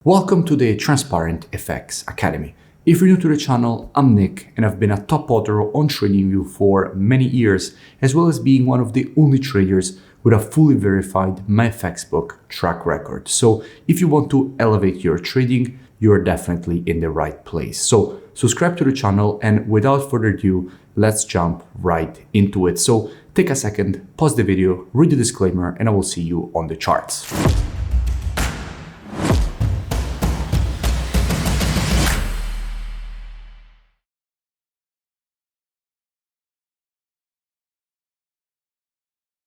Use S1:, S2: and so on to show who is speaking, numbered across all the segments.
S1: Welcome to the Transparent FX Academy. If you're new to the channel, I'm Nick and I've been a top author on TradingView for many years, as well as being one of the only traders with a fully verified MyFX book track record. So if you want to elevate your trading, you're definitely in the right place. So subscribe to the channel, and without further ado, let's jump right into it. So take a second, pause the video, read the disclaimer, and I will see you on the charts.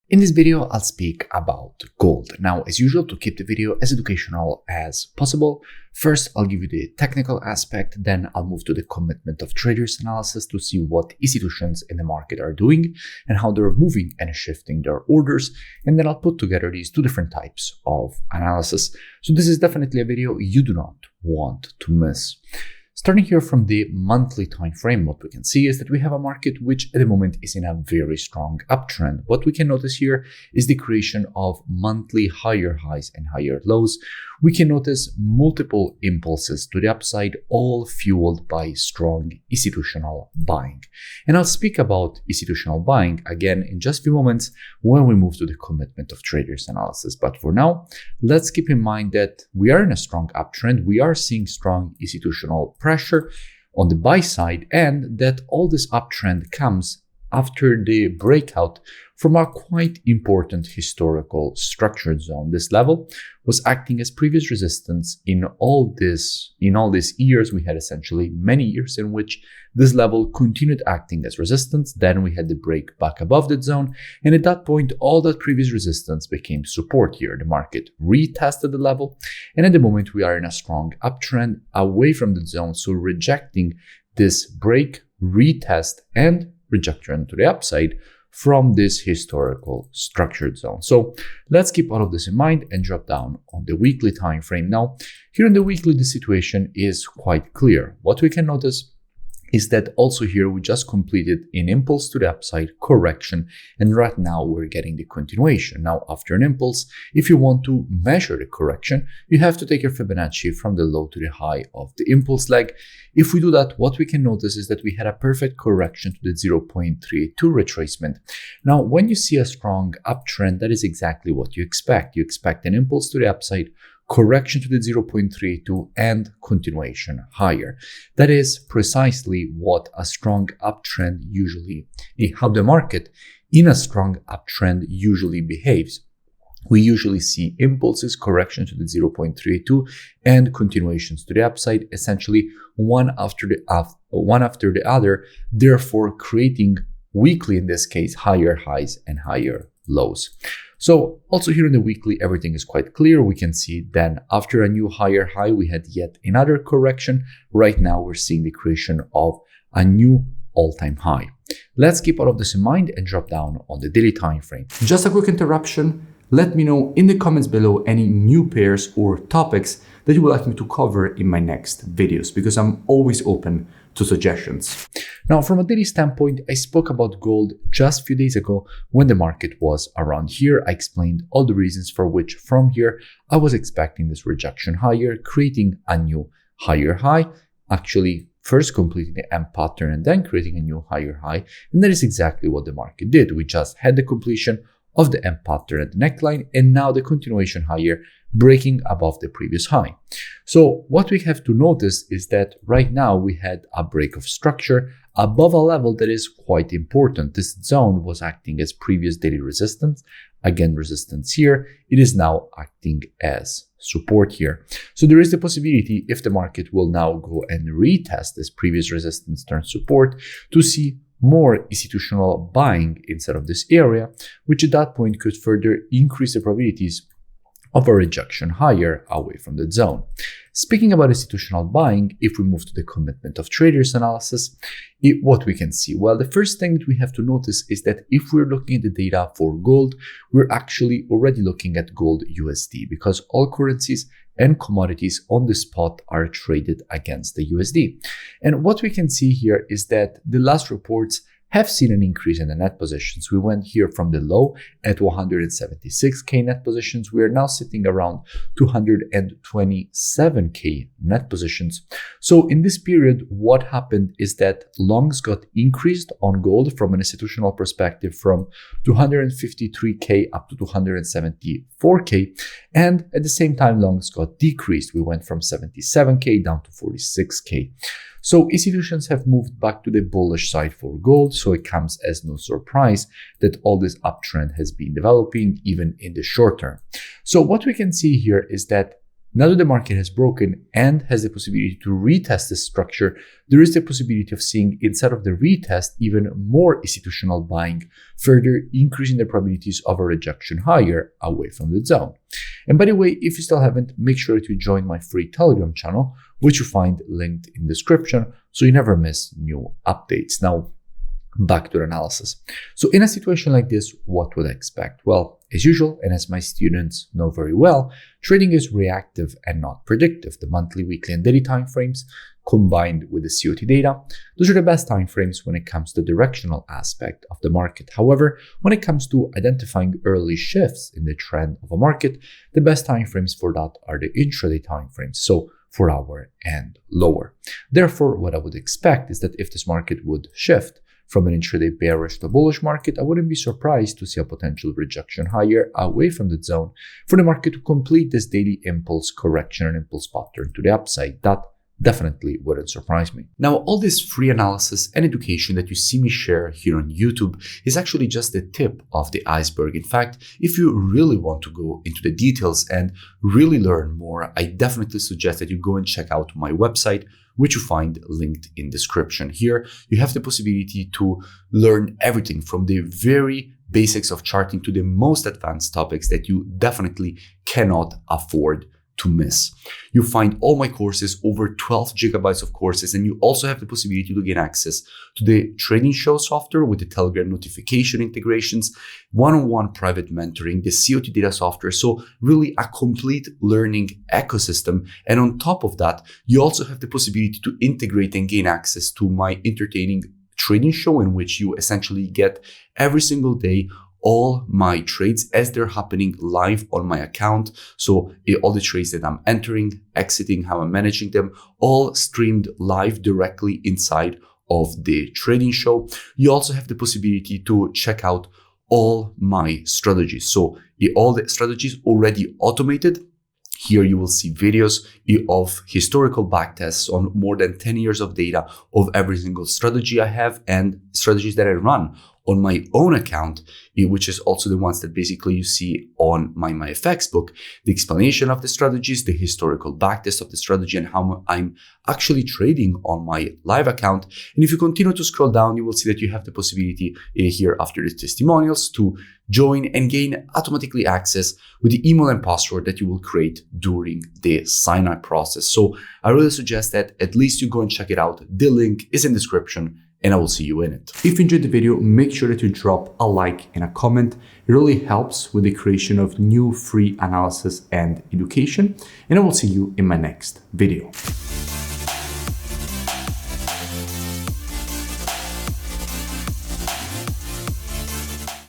S1: In this video, I'll speak about gold. Now, as usual, to keep the video as educational as possible, first I'll give you the technical aspect, then I'll move to the commitment of traders analysis to see what institutions in the market are doing and how they're moving and shifting their orders, and then I'll put together these two different types of analysis. So this is definitely a video you do not want to miss. Starting here from the monthly time frame, what we can see is that we have a market which at the moment is in a very strong uptrend. What we can notice here is the creation of monthly higher highs and higher lows. We can notice multiple impulses to the upside, all fueled by strong institutional buying. And I'll speak about institutional buying again in just a few moments when we move to the commitment of traders analysis. But for now, let's keep in mind that we are in a strong uptrend. We are seeing strong institutional pressure on the buy side, and that all this uptrend comes after the breakout from a quite important historical structured zone. This level was acting as previous resistance in all these years. We had essentially many years in which this level continued acting as resistance. Then we had the break back above that zone, and at that point all that previous resistance became support here. The market retested the level, and at the moment we are in a strong uptrend away from the zone, so rejecting this break, retest, and rejection to the upside from this historical structured zone. So let's keep all of this in mind and drop down on the weekly time frame. Now, here in the weekly, the situation is quite clear. What we can notice is that also here we just completed an impulse to the upside correction, and right now we're getting the continuation. Now, after an impulse, if you want to measure the correction, you have to take your Fibonacci from the low to the high of the impulse leg. If we do that, what we can notice is that we had a perfect correction to the 0.32 retracement. Now, when you see a strong uptrend, that is exactly what you expect. You expect an impulse to the upside, correction to the 0.32, and continuation higher. That is precisely what a strong uptrend usually, how the market in a strong uptrend usually behaves. We usually see impulses, correction to the 0.32, and continuations to the upside, essentially one after the other, therefore creating weekly, in this case, higher highs and higher lows. So also here in the weekly, everything is quite clear. We can see then after a new higher high, we had yet another correction. Right now, we're seeing the creation of a new all-time high. Let's keep all of this in mind and drop down on the daily time frame. Just a quick interruption. Let me know in the comments below any new pairs or topics that you would like me to cover in my next videos, because I'm always open to suggestions. Now, from a daily standpoint, I spoke about gold just a few days ago when the market was around here. I explained all the reasons for which from here I was expecting this rejection higher, creating a new higher high, actually first completing the M pattern and then creating a new higher high. And that is exactly what the market did. We just had the completion of the M pattern at the neckline, and now the continuation higher, breaking above the previous high. So what we have to notice is that right now we had a break of structure above a level that is quite important. This zone was acting as previous daily resistance. Again, resistance here. It is now acting as support here. So there is the possibility, if the market will now go and retest this previous resistance turn support, to see more institutional buying inside of this area, which at that point could further increase the probabilities of a rejection higher away from the zone. Speaking about institutional buying, if we move to the commitment of traders analysis, what we can see? Well, the first thing that we have to notice is that if we're looking at the data for gold, we're actually already looking at gold USD, because all currencies and commodities on the spot are traded against the USD. And what we can see here is that the last reports have seen an increase in the net positions. We went here from the low at 176K net positions. We are now sitting around 227K net positions. So in this period, what happened is that longs got increased on gold from an institutional perspective from 253K up to 274K. And at the same time, longs got decreased. We went from 77K down to 46K. So institutions have moved back to the bullish side for gold, so it comes as no surprise that all this uptrend has been developing even in the short term. So what we can see here is that now that the market has broken and has the possibility to retest this structure, there is the possibility of seeing, inside of the retest, even more institutional buying, further increasing the probabilities of a rejection higher away from the zone. And by the way, if you still haven't, make sure to join my free Telegram channel, which you find linked in the description, so you never miss new updates. Now, back to the analysis. So in a situation like this, what would I expect? Well, as usual, and as my students know very well, trading is reactive and not predictive. The monthly, weekly, and daily timeframes combined with the COT data, those are the best timeframes when it comes to the directional aspect of the market. However, when it comes to identifying early shifts in the trend of a market, the best timeframes for that are the intraday timeframes, so 4 hour and lower. Therefore, what I would expect is that if this market would shift from an intraday bearish to bullish market, I wouldn't be surprised to see a potential rejection higher away from the zone for the market to complete this daily impulse correction and impulse pattern to the upside. That definitely wouldn't surprise me. Now, all this free analysis and education that you see me share here on YouTube is actually just the tip of the iceberg. In fact, if you really want to go into the details and really learn more, I definitely suggest that you go and check out my website, which you find linked in description. Here, you have the possibility to learn everything from the very basics of charting to the most advanced topics that you definitely cannot afford to miss. You find all my courses, over 12 gigabytes of courses, and you also have the possibility to gain access to the trading show software with the Telegram notification integrations, one-on-one private mentoring, the COT data software. So really a complete learning ecosystem. And on top of that, you also have the possibility to integrate and gain access to my entertaining trading show, in which you essentially get every single day all my trades as they're happening live on my account. So all the trades that I'm entering, exiting, how I'm managing them, all streamed live directly inside of the trading show. You also have the possibility to check out all my strategies. So all the strategies already automated. Here you will see videos of historical backtests on more than 10 years of data of every single strategy I have and strategies that I run on my own account, which is also the ones that basically you see on my FX book, the explanation of the strategies, the historical backtest of the strategy, and how I'm actually trading on my live account. And if you continue to scroll down, you will see that you have the possibility here after the testimonials to join and gain automatically access with the email and password that you will create during the sign-up process. So I really suggest that at least you go and check it out. The link is in the description, and I will see you in it. If you enjoyed the video, make sure that you drop a like and a comment. It really helps with the creation of new free analysis and education. And I will see you in my next video.